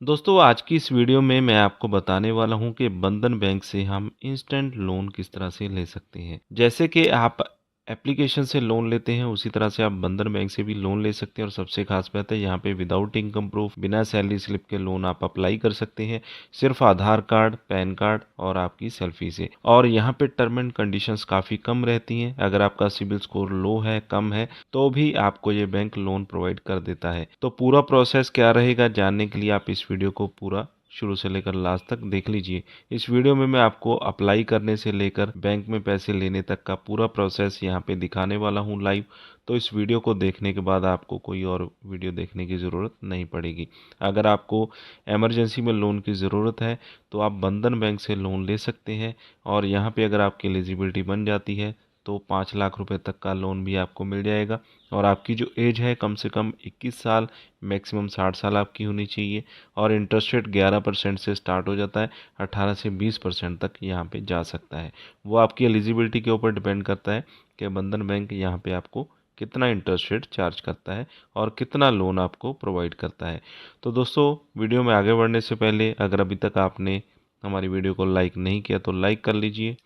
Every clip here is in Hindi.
दोस्तों आज की इस वीडियो में मैं आपको बताने वाला हूं कि बंधन बैंक से हम इंस्टेंट लोन किस तरह से ले सकते हैं। जैसे कि आप एप्लीकेशन से लोन लेते हैं उसी तरह से आप बंधन बैंक से भी लोन ले सकते हैं। और सबसे खास बात है यहाँ पे विदाउट इनकम प्रूफ बिना सैलरी स्लिप के लोन आप अप्लाई कर सकते हैं, सिर्फ आधार कार्ड, पैन कार्ड और आपकी सेल्फी से। और यहाँ पे टर्म एंड कंडीशंस काफ़ी कम रहती हैं। अगर आपका सिबिल स्कोर लो है, कम है, तो भी आपको ये बैंक लोन प्रोवाइड कर देता है। तो पूरा प्रोसेस क्या रहेगा जानने के लिए आप इस वीडियो को पूरा शुरू से लेकर लास्ट तक देख लीजिए। इस वीडियो में मैं आपको अप्लाई करने से लेकर बैंक में पैसे लेने तक का पूरा प्रोसेस यहाँ पे दिखाने वाला हूँ लाइव। तो इस वीडियो को देखने के बाद आपको कोई और वीडियो देखने की ज़रूरत नहीं पड़ेगी। अगर आपको इमरजेंसी में लोन की ज़रूरत है तो आप बंधन बैंक से लोन ले सकते हैं। और यहाँ पे अगर आपकी एलिजिबिलिटी बन जाती है तो 5 लाख रुपए तक का लोन भी आपको मिल जाएगा। और आपकी जो एज है कम से कम 21 साल, मैक्सिमम 60 साल आपकी होनी चाहिए। और इंटरेस्ट रेट 11% से स्टार्ट हो जाता है, 18 से 20% तक यहाँ पे जा सकता है। वो आपकी एलिजिबिलिटी के ऊपर डिपेंड करता है कि बंधन बैंक यहाँ पे आपको कितना इंटरेस्ट रेट चार्ज करता है और कितना लोन आपको प्रोवाइड करता है। तो दोस्तों वीडियो में आगे बढ़ने से पहले अगर अभी तक आपने हमारी वीडियो को लाइक नहीं किया तो लाइक कर लीजिए।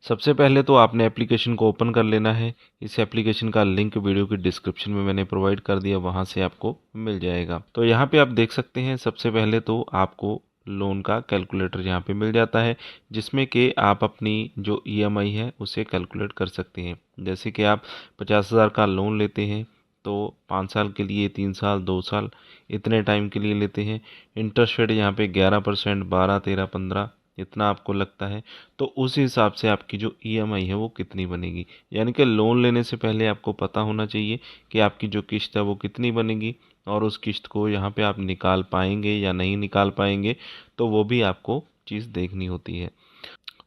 सबसे पहले तो आपने एप्लीकेशन को ओपन कर लेना है। इस एप्लीकेशन का लिंक वीडियो की डिस्क्रिप्शन में मैंने प्रोवाइड कर दिया, वहां से आपको मिल जाएगा। तो यहाँ पे आप देख सकते हैं सबसे पहले तो आपको लोन का कैलकुलेटर यहाँ पे मिल जाता है, जिसमें कि आप अपनी जो ईएमआई है उसे कैलकुलेट कर सकते हैं। जैसे कि आप 50,000 का लोन लेते हैं तो 5 साल के लिए, 3 साल, 2 साल, इतने टाइम के लिए लेते हैं। इंटरेस्ट रेट यहाँ पे 11%, 12, 13, 15 इतना आपको लगता है। तो उस हिसाब से आपकी जो ईएमआई है वो कितनी बनेगी। यानी कि लोन लेने से पहले आपको पता होना चाहिए कि आपकी जो किस्त है वो कितनी बनेगी, और उस किस्त को यहाँ पे आप निकाल पाएंगे या नहीं निकाल पाएंगे, तो वो भी आपको चीज़ देखनी होती है।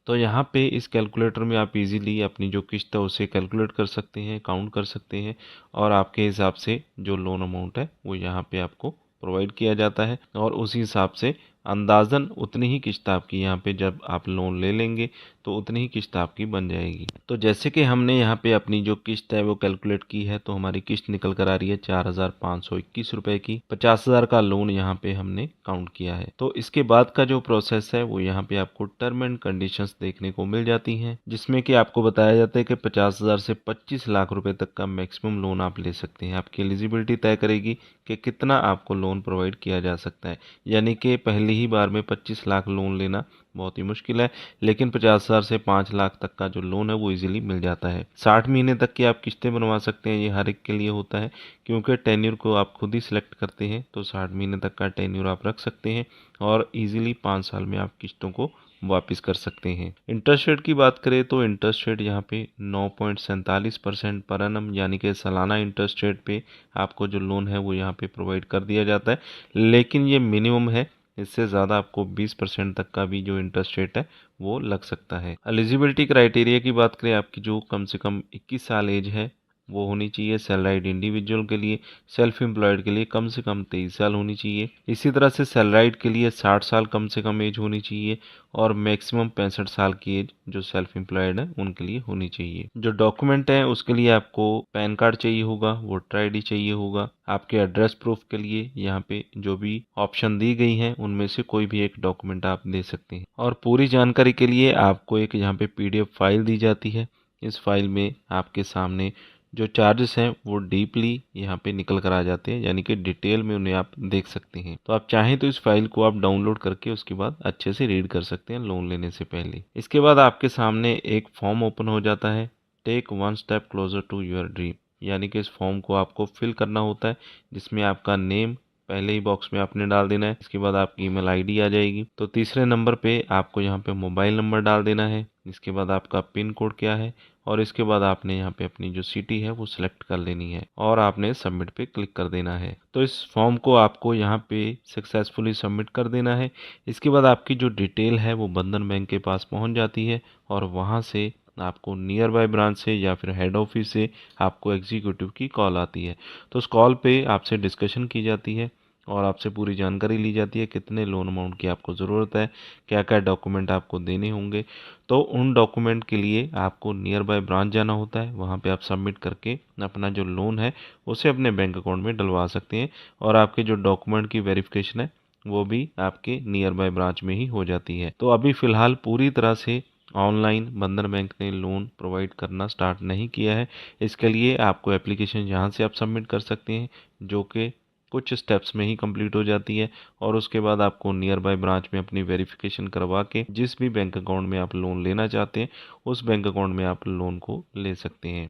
तो यहाँ पे इस कैलकुलेटर में आप इजीली अपनी जो किस्त है उसे कैलकुलेट कर सकते हैं, काउंट कर सकते हैं, और आपके हिसाब से जो लोन अमाउंट है वो यहाँ पे आपको प्रोवाइड किया जाता है। और उसी हिसाब से अंदाज़न उतनी ही किस्त आपकी यहाँ पे जब आप लोन ले लेंगे तो उतनी ही किस्त आपकी बन जाएगी। तो जैसे कि हमने यहाँ पे अपनी जो किस्त है वो कैलकुलेट की है, तो हमारी किस्त निकल कर आ रही है 4,521 रुपए की। 50,000 का लोन यहाँ पे हमने काउंट किया है। तो इसके बाद का जो प्रोसेस है वो यहाँ पे आपको टर्म एंड कंडीशंस देखने को मिल जाती हैं, जिसमें कि आपको बताया जाता है कि 50,000 से 25 लाख रुपए तक का मैक्सिमम लोन आप ले सकते हैं। आपकी एलिजिबिलिटी तय करेगी कि कितना आपको लोन प्रोवाइड किया जा सकता है। यानी कि पहली ही बार में 25 लाख लोन लेना बहुत ही मुश्किल है, लेकिन 50,000 से 5 लाख तक का जो लोन है वो इजीली मिल जाता है। 60 महीने तक की आप किस्तें बनवा सकते हैं, ये हर एक के लिए होता है, क्योंकि टेन्योर को आप खुद ही सिलेक्ट करते हैं। तो 60 महीने तक का टेन्योर आप रख सकते हैं और इजीली 5 साल में आप किस्तों को वापस कर सकते हैं। इंटरेस्ट रेट की बात करें तो इंटरेस्ट रेट यहाँ पे 9.47% पर एनम, यानी कि सालाना इंटरेस्ट रेट पे आपको जो लोन है वो यहाँ पे प्रोवाइड कर दिया जाता है। लेकिन ये मिनिमम है, इससे ज़्यादा आपको 20% तक का भी जो इंटरेस्ट रेट है वो लग सकता है। एलिजिबिलिटी क्राइटेरिया की बात करें, आपकी जो कम से कम 21 साल एज है वो होनी चाहिए सैलराइड इंडिविजुअल के लिए। सेल्फ एम्प्लॉयड के लिए कम से कम 23 साल होनी चाहिए। इसी तरह से सैलराइड के लिए 60 साल कम से कम एज होनी चाहिए, और मैक्सिमम 65 साल की एज जो सेल्फ एम्प्लॉयड है उनके लिए होनी चाहिए। जो डॉक्यूमेंट है उसके लिए आपको पैन कार्ड चाहिए होगा, वोटर आईडी चाहिए होगा। आपके एड्रेस प्रूफ के लिए यहाँ पे जो भी ऑप्शन दी गई हैं उनमें से कोई भी एक डॉक्यूमेंट आप दे सकते हैं। और पूरी जानकारी के लिए आपको एक यहाँ पे पीडीएफ फाइल दी जाती है। इस फाइल में आपके सामने जो चार्जेस हैं वो डीपली यहाँ पे निकल कर आ जाते हैं, यानी कि डिटेल में उन्हें आप देख सकते हैं। तो आप चाहें तो इस फाइल को आप डाउनलोड करके उसके बाद अच्छे से रीड कर सकते हैं लोन लेने से पहले। इसके बाद आपके सामने एक फॉर्म ओपन हो जाता है, take one step closer to your dream. यानी कि इस फॉर्म को आपको फिल करना होता है, जिसमें आपका नेम पहले ही बॉक्स में आपने डाल देना है। इसके बाद आपकी ईमेल आईडी आ जाएगी। तो तीसरे नंबर पे आपको यहाँ पे मोबाइल नंबर डाल देना है। इसके बाद आपका पिन कोड क्या है, और इसके बाद आपने यहाँ पे अपनी जो सिटी है वो सिलेक्ट कर लेनी है, और आपने सबमिट पे क्लिक कर देना है। तो इस फॉर्म को आपको यहाँ पे सक्सेसफुली सबमिट कर देना है। इसके बाद आपकी जो डिटेल है वो बंधन बैंक के पास पहुँच जाती है, और वहाँ से आपको नियर बाय ब्रांच से या फिर हेड ऑफिस से आपको एग्जीक्यूटिव की कॉल आती है। तो उस कॉल पे आपसे डिस्कशन की जाती है और आपसे पूरी जानकारी ली जाती है कितने लोन अमाउंट की आपको ज़रूरत है, क्या क्या डॉक्यूमेंट आपको देने होंगे। तो उन डॉक्यूमेंट के लिए आपको नियर बाय ब्रांच जाना होता है, वहाँ पे आप सबमिट करके अपना जो लोन है उसे अपने बैंक अकाउंट में डलवा सकते हैं, और आपके जो डॉक्यूमेंट की वेरिफिकेशन है वो भी आपके नियर बाय ब्रांच में ही हो जाती है। तो अभी फ़िलहाल पूरी तरह से ऑनलाइन बंधन बैंक ने लोन प्रोवाइड करना स्टार्ट नहीं किया है। इसके लिए आपको एप्लीकेशन यहाँ से आप सबमिट कर सकते हैं, जो कि कुछ स्टेप्स में ही कंप्लीट हो जाती है, और उसके बाद आपको नियर बाय ब्रांच में अपनी वेरिफिकेशन करवा के जिस भी बैंक अकाउंट में आप लोन लेना चाहते हैं उस बैंक अकाउंट में आप लोन को ले सकते हैं।